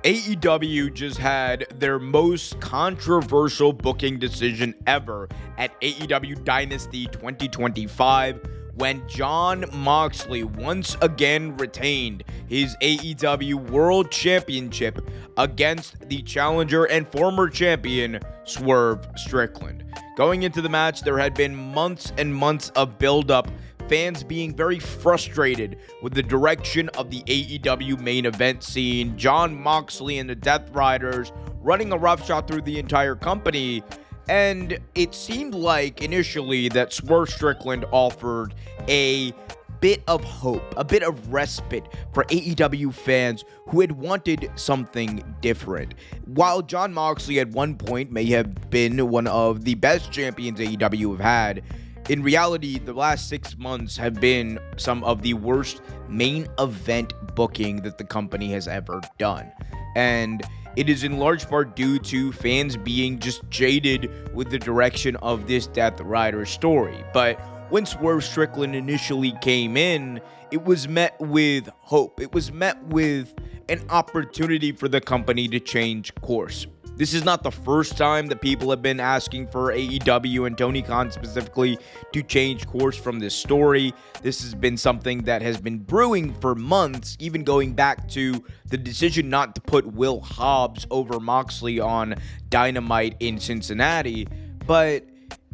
AEW just had their most controversial booking decision ever at AEW Dynasty 2025 when Jon Moxley once again retained his AEW World Championship against the challenger and former champion Swerve Strickland. Going into the match, there had been months and months of build-up, fans being very frustrated with the direction of the AEW main event scene, Jon Moxley and the Death Riders running a roughshod through the entire company, and it seemed like initially that Swerve Strickland offered a bit of hope, a bit of respite for AEW fans who had wanted something different. While Jon Moxley at one point may have been one of the best champions AEW have had, in reality, the last 6 months have been some of the worst main event booking that the company has ever done. And it is in large part due to fans being just jaded with the direction of this Death Rider story. But when Swerve Strickland initially came in, it was met with hope. It was met with an opportunity for the company to change course. This is not the first time that people have been asking for AEW and Tony Khan specifically to change course from this story. This has been something that has been brewing for months, even going back to the decision not to put Will Hobbs over Moxley on Dynamite in Cincinnati. But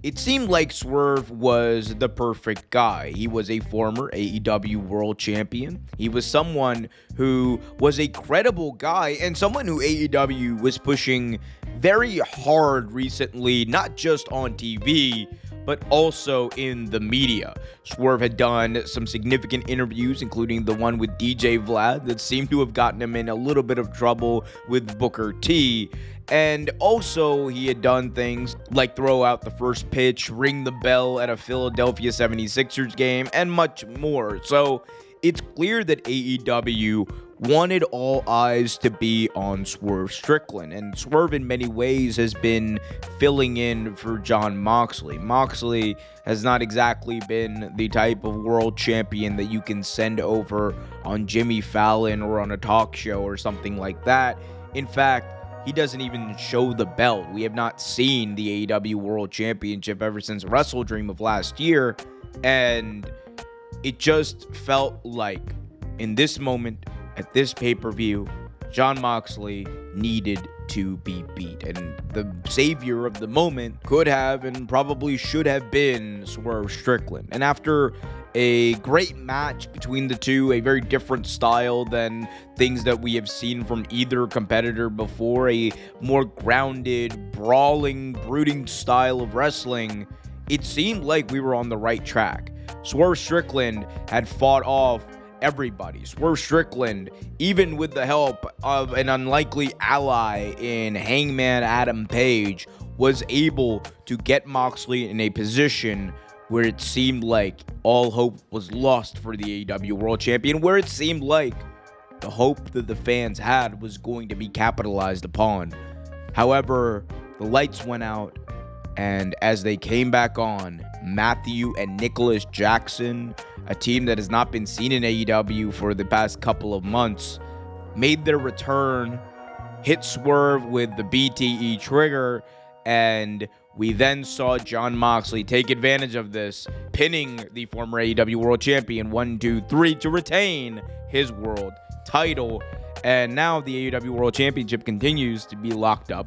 it seemed like Swerve was the perfect guy. He was a former AEW World Champion. He was someone who was a credible guy and someone who AEW was pushing very hard recently, not just on TV, but also in the media. Swerve had done some significant interviews, including the one with DJ Vlad, that seemed to have gotten him in a little bit of trouble with Booker T. And also, he had done things like throw out the first pitch, ring the bell at a Philadelphia 76ers game, and much more. So it's clear that AEW wanted all eyes to be on Swerve Strickland, and Swerve in many ways has been filling in for Jon Moxley. Moxley has not exactly been the type of world champion that you can send over on Jimmy Fallon or on a talk show or something like that. In fact, he doesn't even show the belt. We have not seen the AEW World Championship ever since Wrestle Dream of last year, and it just felt like in this moment, at this pay-per-view, Jon Moxley needed to be beat, and the savior of the moment could have and probably should have been Swerve Strickland. And after a great match between the two, a very different style than things that we have seen from either competitor before, a more grounded, brawling, brooding style of wrestling, it seemed like we were on the right track. Swerve Strickland had fought off everybody. Swerve Strickland, even with the help of an unlikely ally in Hangman Adam Page, was able to get Moxley in a position where it seemed like all hope was lost for the AEW World Champion, where it seemed like the hope that the fans had was going to be capitalized upon. However, the lights went out, and as they came back on, Matthew and Nicholas Jackson, a team that has not been seen in AEW for the past couple of months, made their return, hit Swerve with the BTE trigger, and we then saw Jon Moxley take advantage of this, pinning the former AEW World Champion 1, 2, 3 to retain his world title. And now the AEW World Championship continues to be locked up.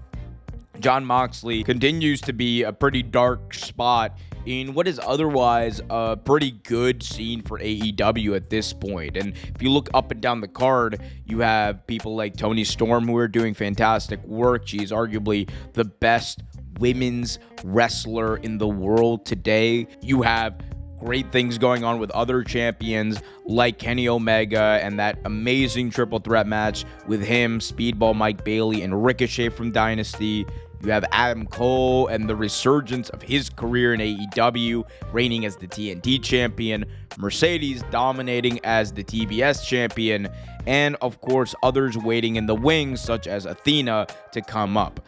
Jon Moxley continues to be a pretty dark spot in what is otherwise a pretty good scene for AEW at this point. And if you look up and down the card, you have people like Toni Storm who are doing fantastic work. She is arguably the best women's wrestler in the world today. You have great things going on with other champions like Kenny Omega and that amazing triple threat match with him, Speedball Mike Bailey, and Ricochet from Dynasty. You have Adam Cole and the resurgence of his career in AEW, reigning as the TNT champion, Mercedes dominating as the TBS champion, and of course others waiting in the wings such as Athena to come up.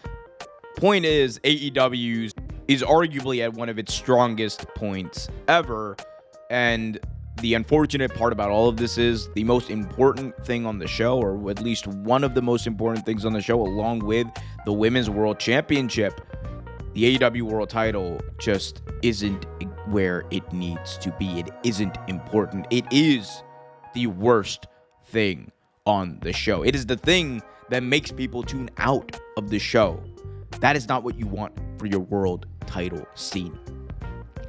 Point is, AEW is arguably at one of its strongest points ever, and The unfortunate part about all of this is the most important thing on the show, or at least one of the most important things on the show, along with the Women's World Championship, the AEW World title just isn't where it needs to be. It isn't important. It is the worst thing on the show. It is the thing that makes people tune out of the show. That is not what you want for your world title scene.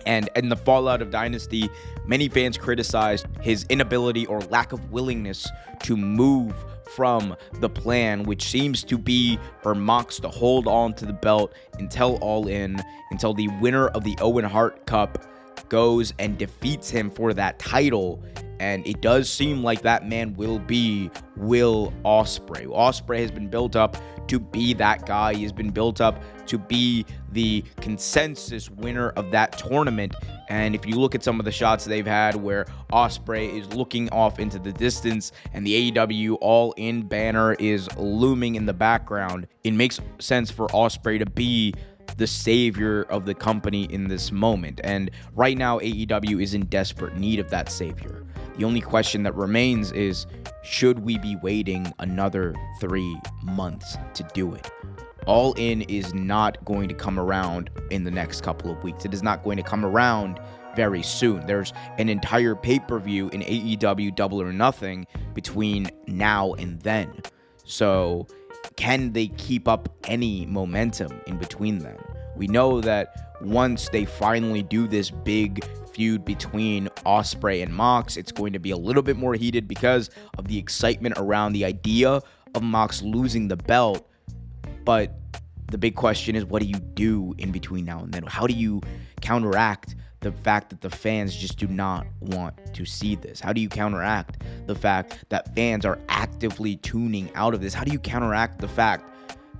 And in the fallout of Dynasty, many fans criticized his inability or lack of willingness to move from the plan, which seems to be for Mox to hold on to the belt until All In, until the winner of the Owen Hart Cup goes and defeats him for that title. And it does seem like that man will be Will Ospreay. Ospreay has been built up to be that guy. He has been built up to be the consensus winner of that tournament. And if you look at some of the shots they've had where Ospreay is looking off into the distance and the AEW All In banner is looming in the background, it makes sense for Ospreay to be the savior of the company in this moment. And right now, AEW is in desperate need of that savior. The only question that remains is, should we be waiting another 3 months to do it? All In is not going to come around in the next couple of weeks. It is not going to come around very soon. There's an entire pay-per-view in AEW Double or Nothing between now and then. So can they keep up any momentum in between then? We know that once they finally do this big feud between Ospreay and Mox, it's going to be a little bit more heated because of the excitement around the idea of Mox losing the belt. But the big question is, what do you do in between now and then? How do you counteract the fact that the fans just do not want to see this? How do you counteract the fact that fans are actively tuning out of this? How do you counteract the fact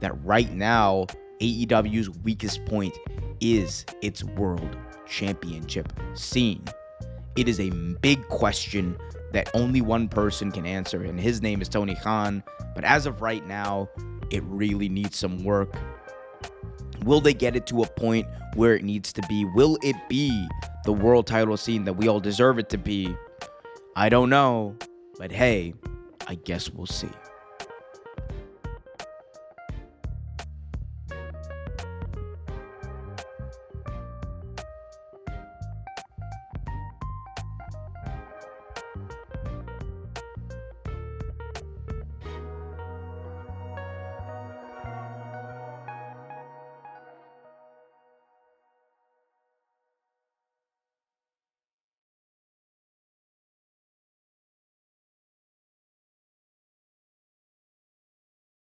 that right now AEW's weakest point is its world championship scene? It is a big question that only one person can answer, and his name is Tony Khan. But as of right now, it really needs some work. Will they get it to a point where it needs to be? Will it be the world title scene that we all deserve it to be? I don't know, but hey, I guess we'll see.